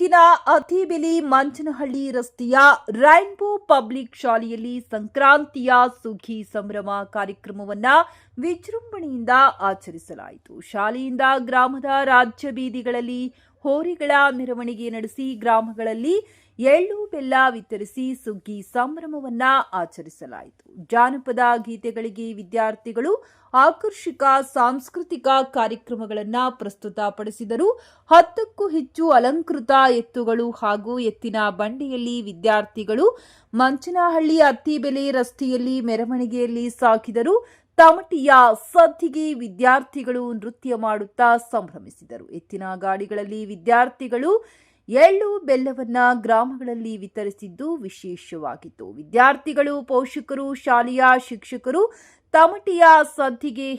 ತಾಲೂಕಿನ ಅತಿಬೆಲೆ ಮಂಚನಹಳ್ಳಿ ರಸ್ತೆಯ rainbow public ಶಾಲೆಯಲ್ಲಿ ಸಂಕ್ರಾಂತಿಯ ಸುಗ್ಗಿ ಸಂಭ್ರಮ ಕಾರ್ಯಕ್ರಮವನ್ನು ವಿಜೃಂಭಣೆಯಿಂದ ಆಚರಿಸಲಾಯಿತು. ಶಾಲೆಯಿಂದ ಗ್ರಾಮದ ರಾಜ್ಯ ಬೀದಿಗಳಲ್ಲಿ ಹೋರಿಗಳ ಮೆರವಣಿಗೆ ನಡೆಸಿ ಗ್ರಾಮಗಳಲ್ಲಿ ಎಳ್ಳು ಬೆಲ್ಲ ವಿತರಿಸಿ ಸುಗ್ಗಿ ಸಂಭ್ರಮವನ್ನ ಆಚರಿಸಲಾಯಿತು. ಜಾನಪದ ಗೀತೆಗಳಿಗೆ ವಿದ್ಯಾರ್ಥಿಗಳು ಆಕರ್ಷಕ ಸಾಂಸ್ಕೃತಿಕ ಕಾರ್ಯಕ್ರಮಗಳನ್ನು ಪ್ರಸ್ತುತಪಡಿಸಿದರು. 10ಕ್ಕೂ ಹೆಚ್ಚು ಅಲಂಕೃತ ಎತ್ತುಗಳು ಹಾಗೂ ಎತ್ತಿನ ಬಂಡಿಯಲ್ಲಿ ವಿದ್ಯಾರ್ಥಿಗಳು ಮಂಚನಹಳ್ಳಿ ಅತ್ತಿಬೆಲೆ ರಸ್ತೆಯಲ್ಲಿ ಮೆರವಣಿಗೆಯಲ್ಲಿ ಸಾಗಿದರು. ತಮಟಿಯ ಸದ್ದಿಗೆ ವಿದ್ಯಾರ್ಥಿಗಳು ನೃತ್ಯ ಮಾಡುತ್ತಾ ಸಂಭ್ರಮಿಸಿದರು. ಎತ್ತಿನ ಗಾಡಿಗಳಲ್ಲಿ ವಿದ್ಯಾರ್ಥಿಗಳು ಎಳ್ಳು ಬೆಲ್ಲವನ್ನ ಗ್ರಾಮಗಳಲ್ಲಿ ವಿತರಿಸಿದ್ದು ವಿಶೇಷವಾಗಿತ್ತು. ವಿದ್ಯಾರ್ಥಿಗಳು, ಪೋಷಕರು, ಶಾಲೆಯ ಶಿಕ್ಷಕರು ತಮಟಿಯ ಸದ್ದಿಗೆ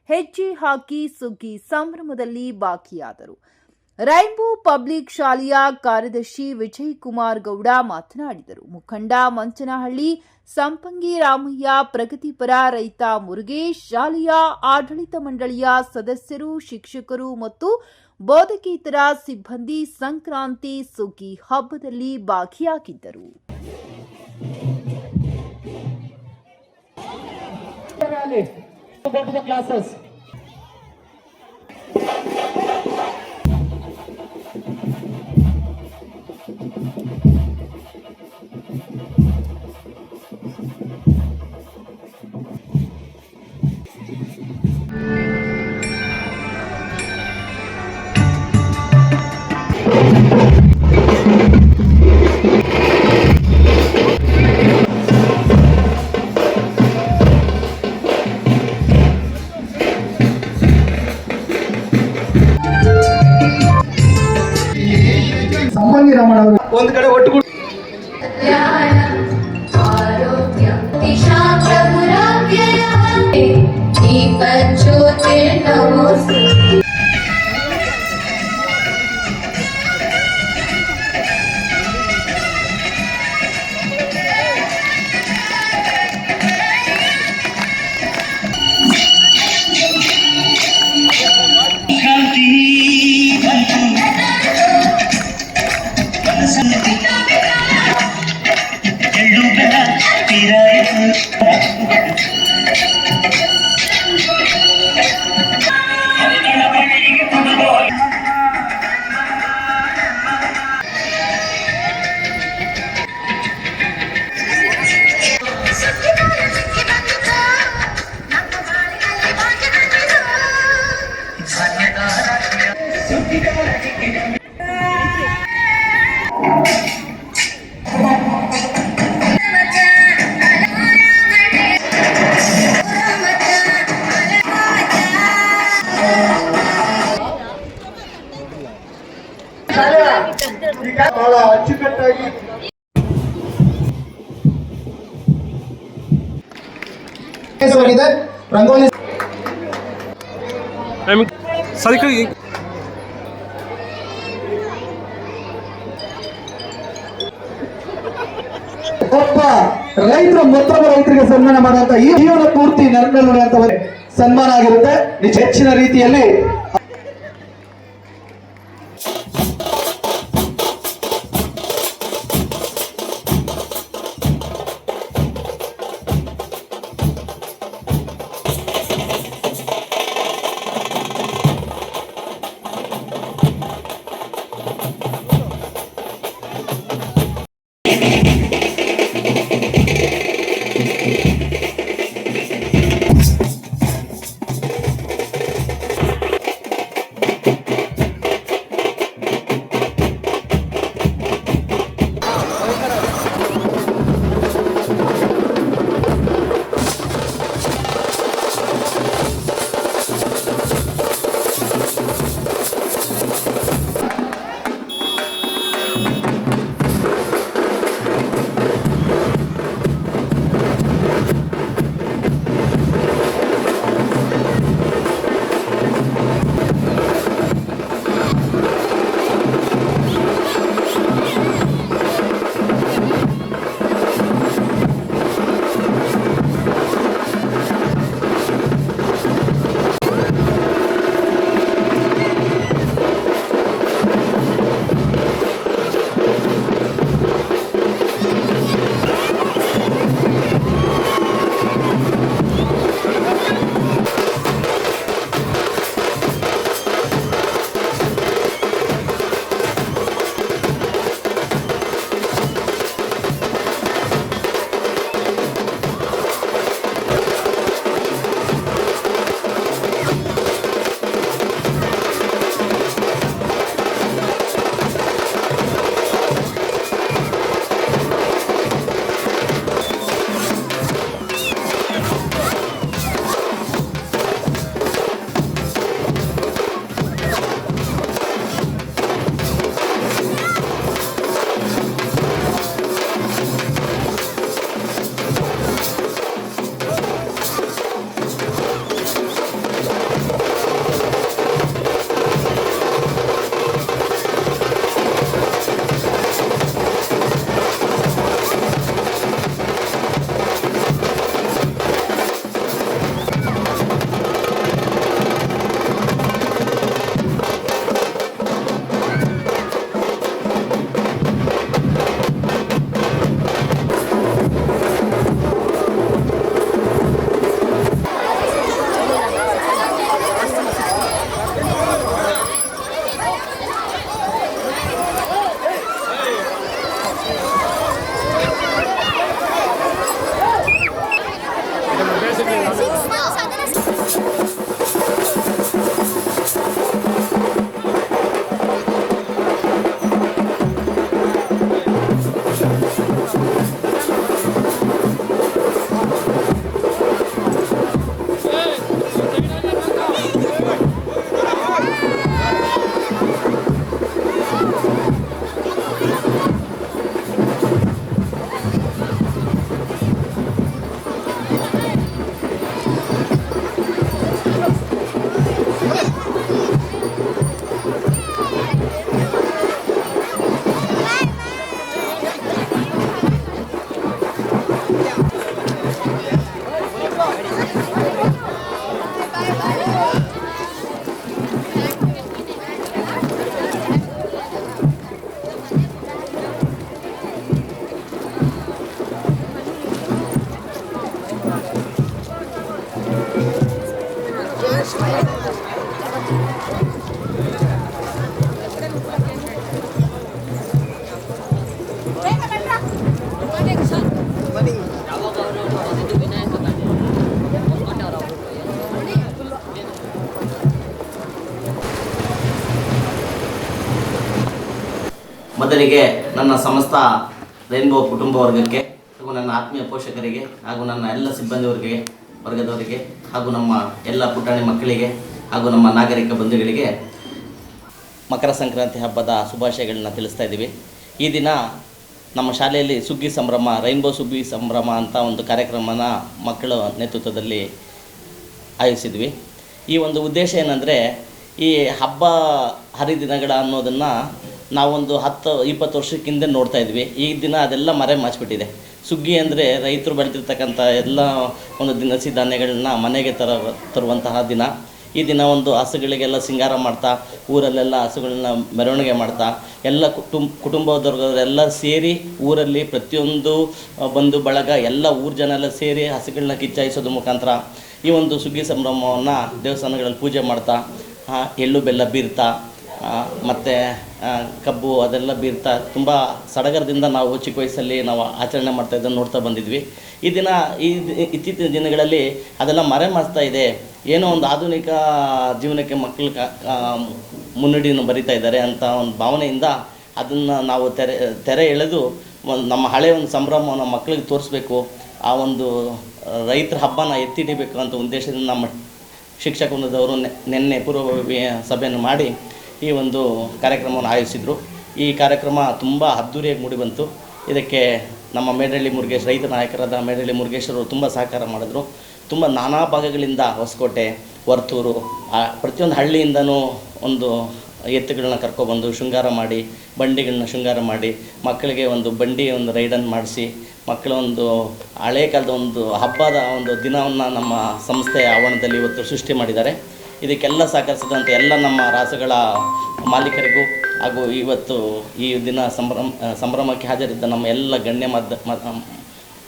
ಹೆಜ್ಜೆ ಹಾಕಿ ಸುಗ್ಗಿ ಸಂಭ್ರಮದಲ್ಲಿ ಭಾಗಿಯಾದರು. ರೈನ್ಬೋ ಪಬ್ಲಿಕ್ ಶಾಲೆಯ ಕಾರ್ಯದರ್ಶಿ ವಿಜಯಕುಮಾರ್ ಗೌಡ ಮಾತನಾಡಿದರು. ಮುಖಂಡ ಮಂಚನಹಳ್ಳಿ ಸಂಪಂಗಿ ರಾಮಯ್ಯ, ಪ್ರಗತಿಪರ ರೈತ ಮುರುಗೇಶ್, ಶಾಲೆಯ ಆಡಳಿತ ಮಂಡಳಿಯ ಸದಸ್ಯರು, ಶಿಕ್ಷಕರು ಮತ್ತು ಬೋಧಕೇತರ ಸಿಬ್ಬಂದಿ ಸಂಕ್ರಾಂತಿ ಸುಗ್ಗಿ ಹಬ್ಬದಲ್ಲಿ ಭಾಗಿಯಾಗಿದ್ದರು. ಸಂಪಂಗಿ ರಾಮಣ್ಣ ಅವರು ಒಂದು ಕಡೆ ಒಟ್ಟು ಬಹಳ ಅಚ್ಚುಕಟ್ಟಾಗಿ ರಂಗೋಲಿ ಒಬ್ಬ ರೈತರ ಮತ್ತೊಬ್ಬ ರೈತರಿಗೆ ಸನ್ಮಾನ ಮಾಡುವಂತ ಈ ಜೀವನ ಪೂರ್ತಿ ನೆರಳು ನುಡಿಯುವಂತವರೇ ಸನ್ಮಾನ ಆಗಿರುತ್ತೆ. ಹೆಚ್ಚಿನ ರೀತಿಯಲ್ಲಿ ಮೊದಲಿಗೆ ನನ್ನ ಸಮಸ್ತ ರೈನ್ಬೋ ಕುಟುಂಬ ವರ್ಗಕ್ಕೆ ಹಾಗೂ ನನ್ನ ಆತ್ಮೀಯ ಪೋಷಕರಿಗೆ ಹಾಗೂ ನನ್ನ ಎಲ್ಲ ಸಿಬ್ಬಂದಿ ವರ್ಗದವರಿಗೆ ಹಾಗೂ ನಮ್ಮ ಎಲ್ಲ ಪುಟಾಣಿ ಮಕ್ಕಳಿಗೆ ಹಾಗೂ ನಮ್ಮ ನಾಗರಿಕ ಬಂಧುಗಳಿಗೆ ಮಕರ ಸಂಕ್ರಾಂತಿ ಹಬ್ಬದ ಶುಭಾಶಯಗಳನ್ನ ತಿಳಿಸ್ತಾ ಇದ್ದೀವಿ. ಈ ದಿನ ನಮ್ಮ ಶಾಲೆಯಲ್ಲಿ ಸುಗ್ಗಿ ಸಂಭ್ರಮ, ರೈನ್ಬೋ ಸುಗ್ಗಿ ಸಂಭ್ರಮ ಅಂತ ಒಂದು ಕಾರ್ಯಕ್ರಮನ ಮಕ್ಕಳ ನೇತೃತ್ವದಲ್ಲಿ ಆಯೋಜಿಸಿದ್ವಿ. ಈ ಒಂದು ಉದ್ದೇಶ ಏನಂದರೆ, ಈ ಹಬ್ಬ ಹರಿದಿನಗಳ ಅನ್ನೋದನ್ನು ನಾವೊಂದು 10-20 ವರ್ಷಕ್ಕೆ ಹಿಂದೆ ನೋಡ್ತಾ ಇದ್ವಿ. ಈ ದಿನ ಅದೆಲ್ಲ ಮರೆ ಮಾಚಿಬಿಟ್ಟಿದೆ. ಸುಗ್ಗಿ ಅಂದರೆ ರೈತರು ಬೆಳೆದಿರ್ತಕ್ಕಂಥ ಎಲ್ಲ ಒಂದು ದಿನಸಿ ಧಾನ್ಯಗಳನ್ನ ಮನೆಗೆ ತರುವಂತಹ ದಿನ. ಈ ದಿನ ಒಂದು ಹಸುಗಳಿಗೆಲ್ಲ ಸಿಂಗಾರ ಮಾಡ್ತಾ, ಊರಲ್ಲೆಲ್ಲ ಹಸುಗಳನ್ನ ಮೆರವಣಿಗೆ ಮಾಡ್ತಾ, ಎಲ್ಲ ಕುಟುಂಬದವರೆಲ್ಲ ಸೇರಿ ಊರಲ್ಲಿ ಪ್ರತಿಯೊಂದು ಬಂಧು ಬಳಗ ಎಲ್ಲ ಊರ ಜನ ಎಲ್ಲ ಸೇರಿ ಹಸುಗಳನ್ನ ಕಿಚ್ಚಾಯಿಸೋದ್ರ ಮುಖಾಂತರ ಈ ಒಂದು ಸುಗ್ಗಿ ಸಂಭ್ರಮವನ್ನು ದೇವಸ್ಥಾನಗಳಲ್ಲಿ ಪೂಜೆ ಮಾಡ್ತಾ, ಎಳ್ಳು ಬೆಲ್ಲ ಬೀರ್ತಾ, ಮತ್ತು ಕಬ್ಬು ಅದೆಲ್ಲ ಬೀರ್ತಾ ತುಂಬ ಸಡಗರದಿಂದ ನಾವು ಚಿಕ್ಕ ವಯಸ್ಸಲ್ಲಿ ನಾವು ಆಚರಣೆ ಮಾಡ್ತಾಯಿದ್ದನ್ನು ನೋಡ್ತಾ ಬಂದಿದ್ವಿ. ಈ ದಿನ ಇತ್ತೀಚಿನ ದಿನಗಳಲ್ಲಿ ಅದೆಲ್ಲ ಮರೆ ಮಾಡ್ತಾ ಇದೆ. ಏನೋ ಒಂದು ಆಧುನಿಕ ಜೀವನಕ್ಕೆ ಮಕ್ಕಳು ಮುನ್ನುಡಿಯನ್ನು ಬರಿತಾ ಇದ್ದಾರೆ ಅಂತ ಒಂದು ಭಾವನೆಯಿಂದ ಅದನ್ನು ನಾವು ತೆರೆ ಎಳೆದು ನಮ್ಮ ಹಳೆಯ ಒಂದು ಸಂಭ್ರಮವನ್ನು ಮಕ್ಕಳಿಗೆ ತೋರಿಸ್ಬೇಕು, ಆ ಒಂದು ರೈತರ ಹಬ್ಬನ ಎತ್ತಿ ಹಿಡಿಬೇಕು ಅಂತ ಉದ್ದೇಶದಿಂದ ನಮ್ಮ ಶಿಕ್ಷಕ ವೃಂದದವರು ನಿನ್ನೆ ಪೂರ್ವಭಾವಿ ಸಭೆಯನ್ನು ಮಾಡಿ ಈ ಒಂದು ಕಾರ್ಯಕ್ರಮವನ್ನು ಆಯೋಜಿಸಿದರು. ಈ ಕಾರ್ಯಕ್ರಮ ತುಂಬ ಅದ್ದೂರಿಯಾಗಿ ಮೂಡಿಬಂತು. ಇದಕ್ಕೆ ನಮ್ಮ ಮೇಡಹಳ್ಳಿ ಮುರುಗೇಶ್, ರೈತ ನಾಯಕರಾದ ಮೇಡಹಳ್ಳಿ ಮುರುಗೇಶ್ವರು ತುಂಬ ಸಹಕಾರ ಮಾಡಿದ್ರು. ತುಂಬ ನಾನಾ ಭಾಗಗಳಿಂದ ಹೊಸಕೋಟೆ, ವರ್ತೂರು, ಪ್ರತಿಯೊಂದು ಹಳ್ಳಿಯಿಂದನೂ ಒಂದು ಎತ್ತುಗಳನ್ನ ಕರ್ಕೊಬಂದು ಶೃಂಗಾರ ಮಾಡಿ, ಬಂಡಿಗಳನ್ನ ಶೃಂಗಾರ ಮಾಡಿ, ಮಕ್ಕಳಿಗೆ ಒಂದು ಒಂದು ರೈಡನ್ನು ಮಾಡಿಸಿ, ಮಕ್ಕಳ ಒಂದು ಹಳೆ ಕಾಲದ ಒಂದು ಹಬ್ಬದ ಒಂದು ದಿನವನ್ನು ನಮ್ಮ ಸಂಸ್ಥೆಯ ಆವರಣದಲ್ಲಿ ಇವತ್ತು ಸೃಷ್ಟಿ ಮಾಡಿದ್ದಾರೆ. ಇದಕ್ಕೆಲ್ಲ ಸಹಕರಿಸಿದಂಥ ಎಲ್ಲ ನಮ್ಮ ರಾಸುಗಳ ಮಾಲೀಕರಿಗೂ ಹಾಗೂ ಇವತ್ತು ಈ ದಿನ ಸಂಭ್ರಮಕ್ಕೆ ಹಾಜರಿದ್ದ ನಮ್ಮ ಎಲ್ಲ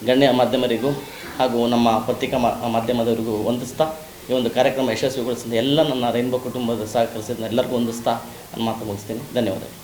ಗಣ್ಯ ಮಾಧ್ಯಮರಿಗೂ ಹಾಗೂ ನಮ್ಮ ಪತ್ರಿಕಾ ಮಾಧ್ಯಮದವರಿಗೂ ವಂದಿಸ್ತಾ ಈ ಒಂದು ಕಾರ್ಯಕ್ರಮ ಯಶಸ್ವಿಗೊಳಿಸಿದ ಎಲ್ಲ ನನ್ನ ರೈನ್ಬೋ ಕುಟುಂಬದ ಸಹಕರಿಸಿದ ಎಲ್ಲರಿಗೂ ವಂದಿಸ್ತಾ ನಾನು ಮಾತು ಮುಗಿಸ್ತೀನಿ. ಧನ್ಯವಾದಗಳು.